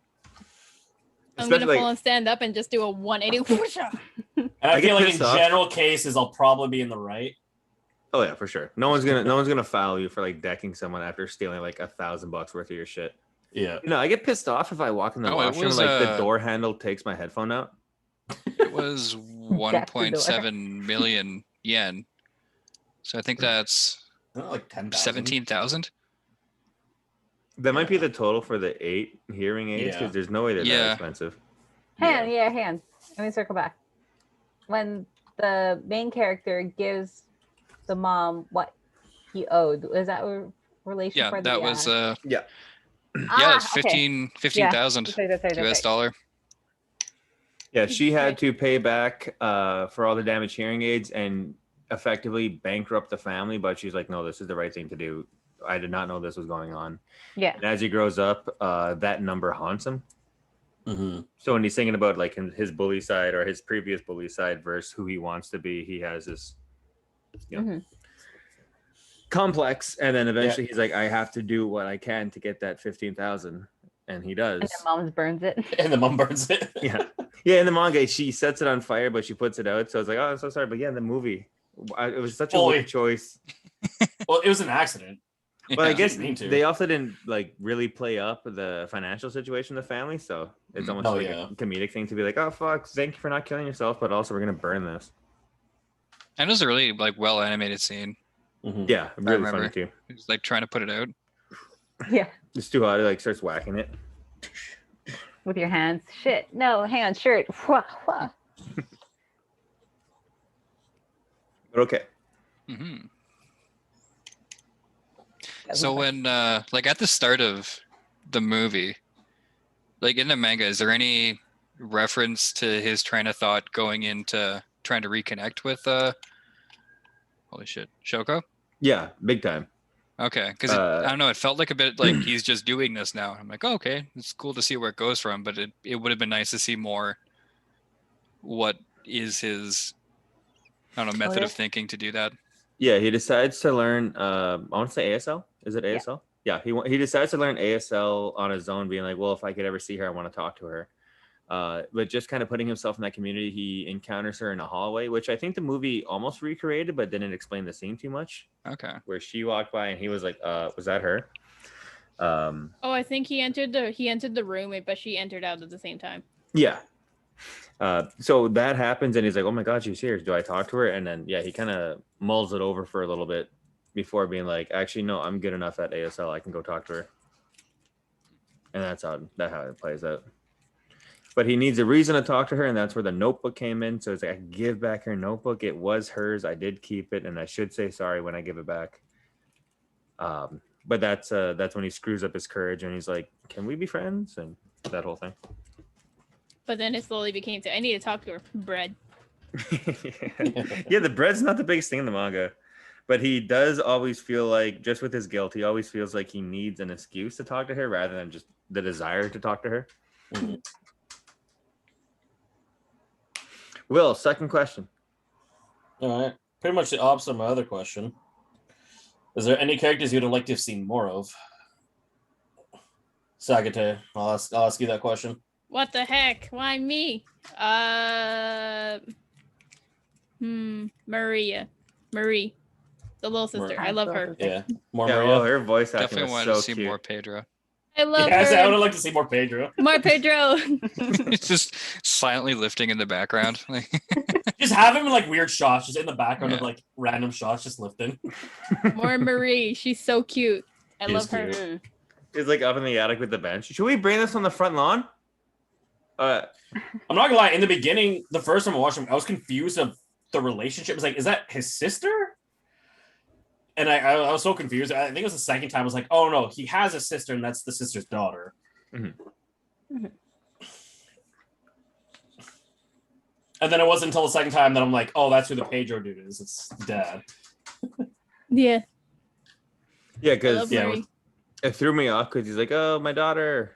I'm gonna Especially, fall and stand up and just do a 180 push-up. And I I get feel like in pissed off. general cases, I'll probably be in the right. oh yeah, for sure. No one's gonna file you for like decking someone after stealing like $1,000 worth of your shit. Yeah. You know, I get pissed off if I walk in the Oh, it washroom was, and like the door handle takes my headphone out. It was 1.7 million yen. So I think that's Isn't it like 10,000? 17,000. That might be the total for the 8 hearing aids because Yeah. there's no way they're that Yeah. expensive. Hand, yeah, hand. Let me circle back. When the main character gives the mom what he owed, is that a relation Yeah, for the that was Yeah. yeah, it's okay. 15,000 That's right, that's right, that's US right. dollar. Yeah, she had to pay back for all the damaged hearing aids and effectively bankrupt the family, but she's like, no, this is the right thing to do. I did not know this was going on. Yeah. And as he grows up, that number haunts him. Mm-hmm. So when he's thinking about like his bully side or his previous bully side versus who he wants to be, he has this, you know, complex. And then eventually he's like, I have to do what I can to get that 15,000, and he does. And the mom burns it. And the mom burns it. Yeah, yeah. In the manga, she sets it on fire, but she puts it out. So it's like, oh, I'm so sorry, but yeah, in the movie, it was such a Fully. weak choice. Well, it was an accident. But I Yeah. guess Didn't mean to. they also didn't like really play up the financial situation of the family, so it's almost Oh, like yeah. a comedic thing to be like, oh fuck, thank you for not killing yourself, but also we're gonna burn this. And it was a really like well animated scene. Mhm. Yeah, really funny remember. too. He was like trying to put it out. Yeah. It's too hot. It like starts whacking it. With your hands. Shit. No, hang on, shirt. Wah, wah. But okay. hmm That's So my when like at the start of the movie, like in the manga, is there any reference to his train of thought going into trying to reconnect with holy shit, Shoko? Yeah, big time. Okay, because I don't know, it felt like a bit like he's just doing this now. I'm like, oh, okay, it's cool to see where it goes from, but it would have been nice to see more. What is his, I don't know, method of thinking to do that? Yeah, he decides to learn. I want to say ASL. Is it ASL? Yeah, he decides to learn ASL on his own, being like, well, if I could ever see her, I want to talk to her. But just kind of putting himself in that community, he encounters her in a hallway, which I think the movie almost recreated, but didn't explain the scene too much. Okay. Where she walked by and he was like, was that her? I think he entered the room, but she entered out at the same time. Yeah. So that happens and he's like, oh my God, she's here. Do I talk to her? And then, yeah, he kind of mulls it over for a little bit before being like, actually, no, I'm good enough at ASL. I can go talk to her. And that's how it plays out. But he needs a reason to talk to her, and that's where the notebook came in. So it's like, I give back her notebook. It was hers. I did keep it, and I should say sorry when I give it back. But that's when he screws up his courage, and he's like, can we be friends? And that whole thing. But then it slowly became I need to talk to her. Bread. Yeah, the bread's not the biggest thing in the manga. But he does always feel like, just with his guilt, he always feels like he needs an excuse to talk to her rather than just the desire to talk to her. Mhm. Will, second question. All right. Pretty much the opposite of my other question. Is there any characters you'd like to have seen more of? Sagate, I'll ask you that question. What the heck? Why me? Marie. The little sister. I love her. Yeah. More Yeah, Maria. well, her voice acting Definitely was wanted so to see cute. more Pedro. I love Yes, her. I would like to see more Pedro. More Pedro. It's just silently lifting in the background. Like, Just have him in like weird shots, just in the background of Yeah. like random shots, just lifting. More Marie. She's so cute. I She love is her. cute. He's like up in the attic with the bench. Should we bring this on the front lawn? I'm not gonna lie, in the beginning, the first time I watched him, I was confused of the relationship. I was like, is that his sister? And I was so confused. I think it was the second time I was like, oh no, he has a sister and that's the sister's daughter. Mm-hmm. And then it wasn't until the second time that I'm like, oh, that's who the Pedro dude is. It's dad. Yeah. Yeah, I because love yeah, Marie. it threw me off because he's like, oh, my daughter,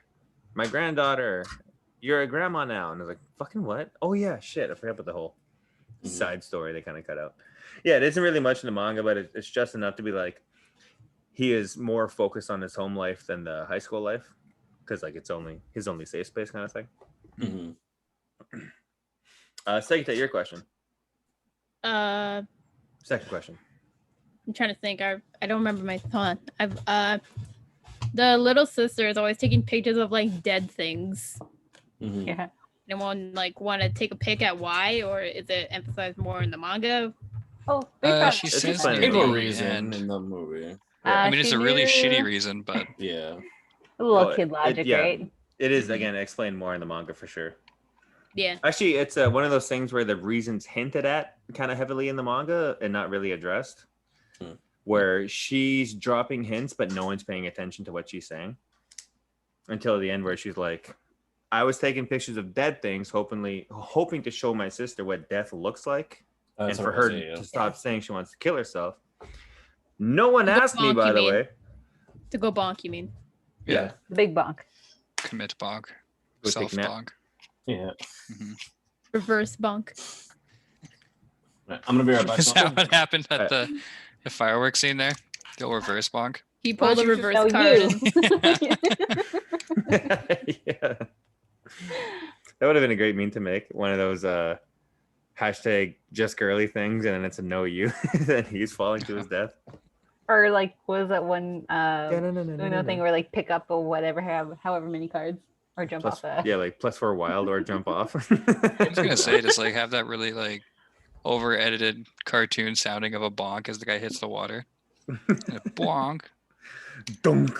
my granddaughter, you're a grandma now. And I was like, fucking what? Oh, yeah, shit. I forgot about the whole side story they kind of cut out. Yeah, it isn't really much in the manga, but it's just enough to be like, he is more focused on his home life than the high school life because like it's only his only safe space kind of thing. Mm-hmm. Second, your question. I'm Second question. trying to think. I don't remember my thought. The little sister is always taking pictures of like dead things. Mm-hmm. Yeah. Anyone like want to take a pick at why, or is it emphasized more in the manga? Oh, big she It's says explained near Give a the reason end. in the movie. I mean, it's she a really knew- shitty reason, but Yeah. A little Oh, kid logic, yeah. right? It is, again, explained more in the manga for sure. Yeah. Actually, it's one of those things where the reasons hinted at kind of heavily in the manga and not really addressed. Where she's dropping hints, but no one's paying attention to what she's saying. Until the end where she's like, I was taking pictures of dead things, hoping to show my sister what death looks like. That's and for what I her say, yeah. to stop saying she wants to kill herself. No one Go asked me, bonk, by you the mean. way. To go bonk, you mean? Yeah. The big bonk. commit bonk, Go self take a nap. bonk. Yeah. Mhm. Reverse bonk. Right, I'm gonna be right back. Is that what happened at Alright. the fireworks scene there? The old reverse bonk. He Why pulled a don't you just- reverse No, card. you. Yeah. That would have been a great meme to make. One of those hashtag just girly things, and then it's a no you. Then he's falling to his death. Or like, what was that one Uno thing where like pick up or whatever, however many cards, or jump Plus, off the. yeah, like +4 wild or jump off. I was gonna say just like have that really like over edited cartoon sounding of a bonk as the guy hits the water. And a bonk. Dunk.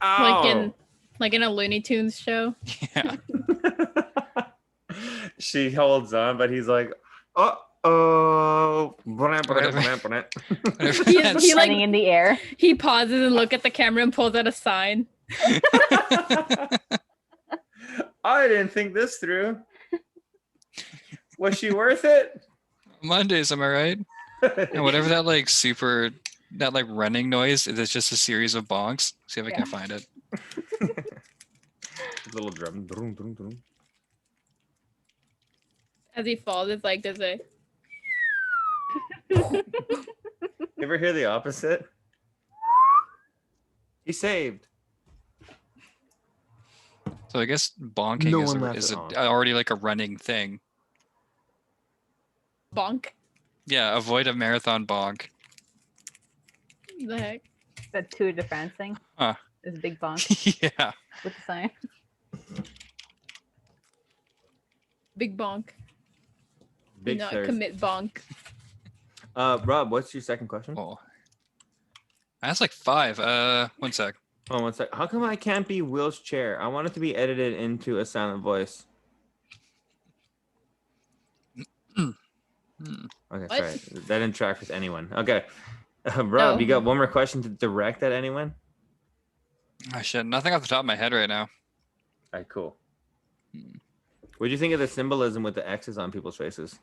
Ow. Like in a Looney Tunes show. Yeah. She holds on, but he's like, oh. Whatever He that's- like Running in the air. he pauses and look at the camera and pulls out a sign. I didn't think this through. Was she worth it? Mondays, am I right? And whatever that like that like running noise is, it's just a series of bonks. See if I can find it. Little drum. Drum, drum, drum. As he falls, it's like there's a You ever hear the opposite? He saved. So I guess bonking No is, one a, laughed is at a, all. already like a running thing. Bonk. Yeah, avoid a marathon bonk. The heck? That Tour de France thing. Huh. Is big bonk Yeah. with the sign. Big bonk. Do Big not stairs. commit bonk. Rob, what's your second question? Oh. That's like 5. 1 sec. Oh, one sec. How come I can't be Will's chair? I want it to be edited into a silent voice. Hmm. Okay, What? sorry. That didn't track with anyone. Okay. Rob, No. you got one more question to direct at anyone? Oh, shit. Nothing off the top of my head right now. All right, cool. Hmm. What do you think of the symbolism with the X's on people's faces?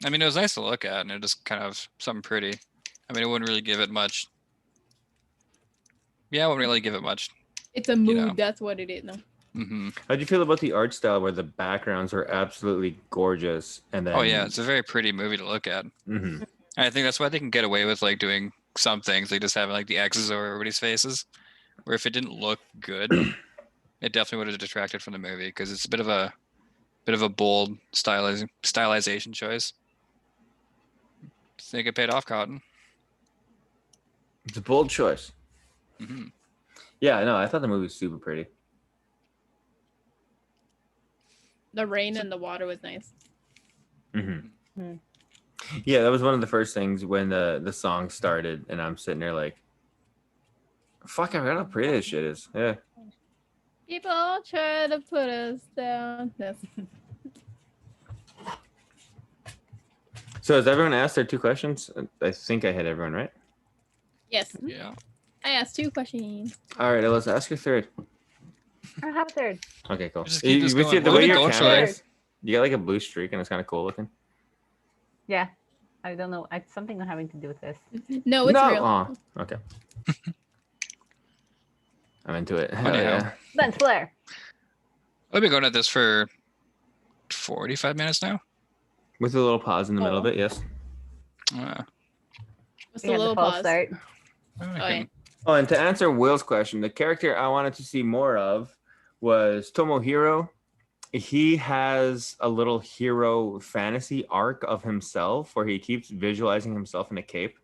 I mean, it was nice to look at, and it just kind of something pretty. I mean, it wouldn't really give it much. Yeah, I wouldn't really give it much. It's a mood. know. That's what it is. No. Hmm. How do you feel about the art style where the backgrounds are absolutely gorgeous and then? Oh yeah, it's a very pretty movie to look at. Mhm. And I think that's why they can get away with like doing some things, like just having like the X's over everybody's faces. Where if it didn't look good, it definitely would have detracted from the movie because it's a bit of a bold stylization choice. I think it paid off, Cotton. It's a bold choice. Hmm. Yeah, no, I thought the movie was super pretty. The rain and the water was nice. Mm-hmm. Hmm. Yeah, that was one of the first things when the song started, and I'm sitting there like, "Fuck, I forgot how pretty this shit is." Yeah. People try to put us down. That's... So has everyone asked their 2 questions? I think I hit everyone, right? Yes. Yeah. I asked 2 questions. All right, let's ask your third. I have a third. Okay, cool. Just keep this You- going. the Let way it your go, camera Shoya. is, you got like a blue streak, and it's kind of cool looking. Yeah. I don't know. It's something having to do with this. No, it's no. real. Oh, okay. I'm into it. Hell Anyhow. yeah. Lens flare. I've been going at this for 45 minutes now. With a little pause in the middle of Oh. it, yes. Just We a had the little false pause. start. Oh, yeah. Oh, and to answer Will's question, the character I wanted to see more of was Tomohiro. He has a little hero fantasy arc of himself where he keeps visualizing himself in a cape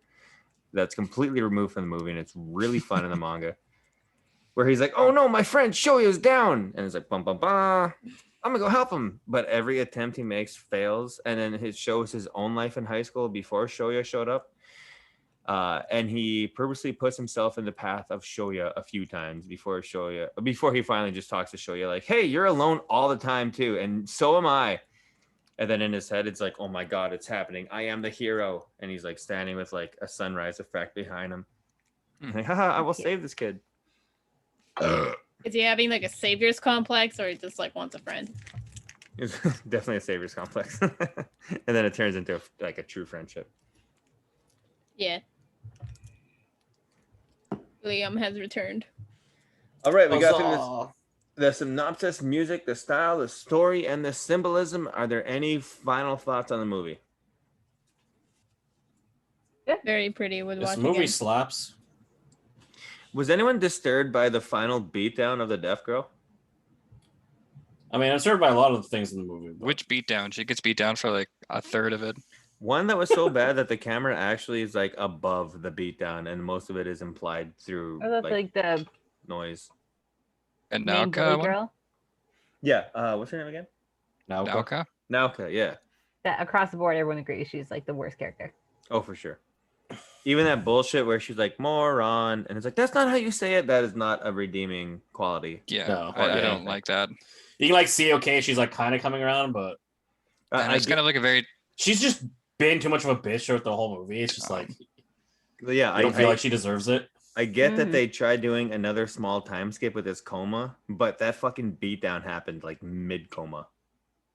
that's completely removed from the movie, and it's really fun in the manga. Where he's like, "Oh no, my friend Shoya's down," and it's like, "Bum bum bum, I'm gonna go help him." But every attempt he makes fails, and then it shows his own life in high school before Shoya showed up. And he purposely puts himself in the path of Shoya a few times before he finally just talks to Shoya like, "Hey, you're alone all the time too, and so am I." And then in his head, it's like, "Oh my god, it's happening! I am the hero!" And he's like standing with like a sunrise effect behind him. Like, haha, I will save this kid. Is he having like a savior's complex or he just like wants a friend? It's definitely a savior's complex. And then it turns into like a true friendship. Yeah. Liam has returned. All right, we got through this. Huzzah. The synopsis, music, the style, the story, and the symbolism. Are there any final thoughts on the movie? Very pretty. Would This watch movie again. slaps. Was anyone disturbed by the final beatdown of the deaf girl? I mean, I'm disturbed by a lot of the things in the movie. But Which beatdown? She gets beat down for like a third of it. One that was so bad that the camera actually is like above the beatdown, and most of it is implied through Or that's like the noise. And main bully Nauka one? girl. Yeah. What's her name again? Nauka? Nauka. Yeah. That across the board, everyone agrees she's like the worst character. Oh, for sure. Even that bullshit where she's like moron, and it's like that's not how you say it. That is not a redeeming quality. Yeah, No, I yeah. don't like that. you can like see, okay, she's like kind of coming around, but And it's kind of like a very she's just been too much of a bitch throughout the whole movie. It's just like yeah. I don't feel like she deserves it. I get that Mhm. they tried doing another small time skip with his coma, but that fucking beatdown happened like mid coma.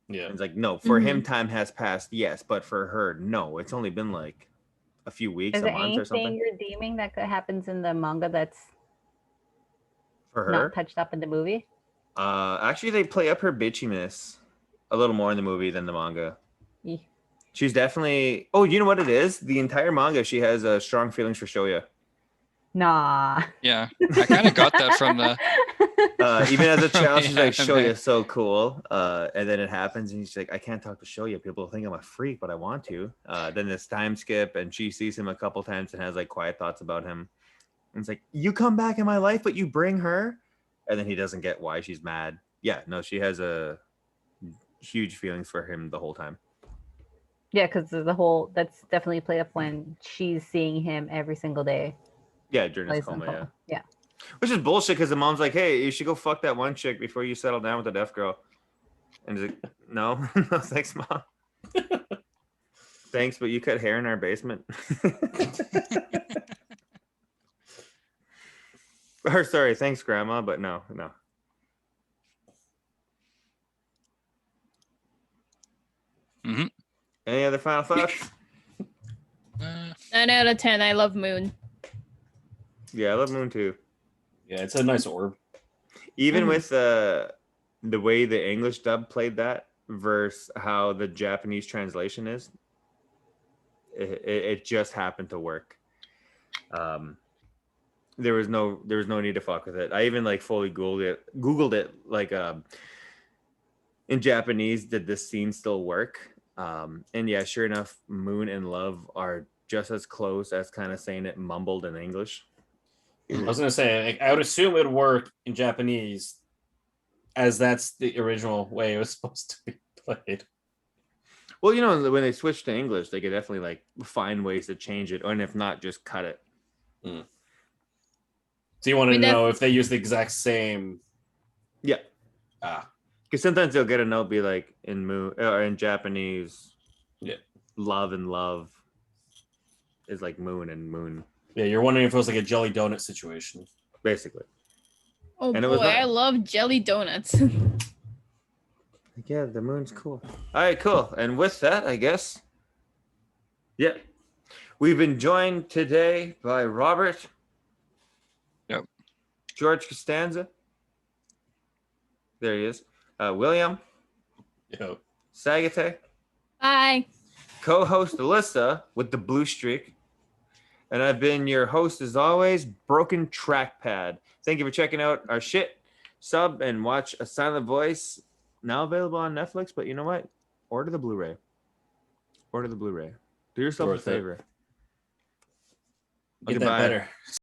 Yeah. It's like, no, for him, time has passed, yes, but for her, no. It's only been like a few weeks, Is a there month or something. anything redeeming that happens in the manga that's For her, not touched up in the movie? actually, they play up her bitchiness a little more in the movie than the manga. Yeah. She's definitely. Oh, you know what it is? The entire manga, she has strong feelings for Shoya. Nah. Yeah, I kind of got that from the. Even as a child, she's like, anime. Shoya's so cool. And then it happens, and she's like, I can't talk to Shoya. People think I'm a freak, but I want to. Then this time skip, and she sees him a couple times and has like quiet thoughts about him. And it's like, you come back in my life, but you bring her. And then he doesn't get why she's mad. Yeah, no, she has a huge feelings for him the whole time. Yeah, because that's definitely played up when she's seeing him every single day. Yeah, during his Plays on coma, coma. Yeah. Which is bullshit because the mom's like, hey, you should go fuck that one chick before you settle down with the deaf girl. And he's like, no, no, thanks, mom. Thanks, but you cut hair in our basement. Or sorry, thanks, grandma, but no. Mhm. Any other final thoughts? 9 out of 10. I love Moon. Yeah, I love Moon too. Yeah, it's a nice orb. Even with the way the English dub played that versus how the Japanese translation is, it just happened to work. There was no need to fuck with it. I even like fully googled it like in Japanese, did this scene still work? And yeah, sure enough, Moon and Love are just as close as kind of saying it mumbled in English. I was gonna say, like, I would assume it would work in Japanese, as that's the original way it was supposed to be played. Well, you know, when they switch to English, they could definitely like find ways to change it, and if not, just cut it. So you wanted to know if they use the exact same? Yeah. Because sometimes they'll get a note be like in Moon or in Japanese. Yeah. Love and love is like moon and moon. Yeah, you're wondering if it was like a jelly donut situation. Basically. Oh And it boy, was not- I love jelly donuts. Yeah, the moon's cool. All right, cool. And with that, I guess, yeah, we've been joined today by Robert. Yep. George Costanza. There he is. William. Yep. Sagate. Bye. Co-host Alyssa with the blue streak. And I've been your host, as always, Broken Trackpad. Thank you for checking out our shit. Sub and watch A Silent Voice. Now available on Netflix, but you know what? Order the Blu-ray. Do yourself a favor. Get that better.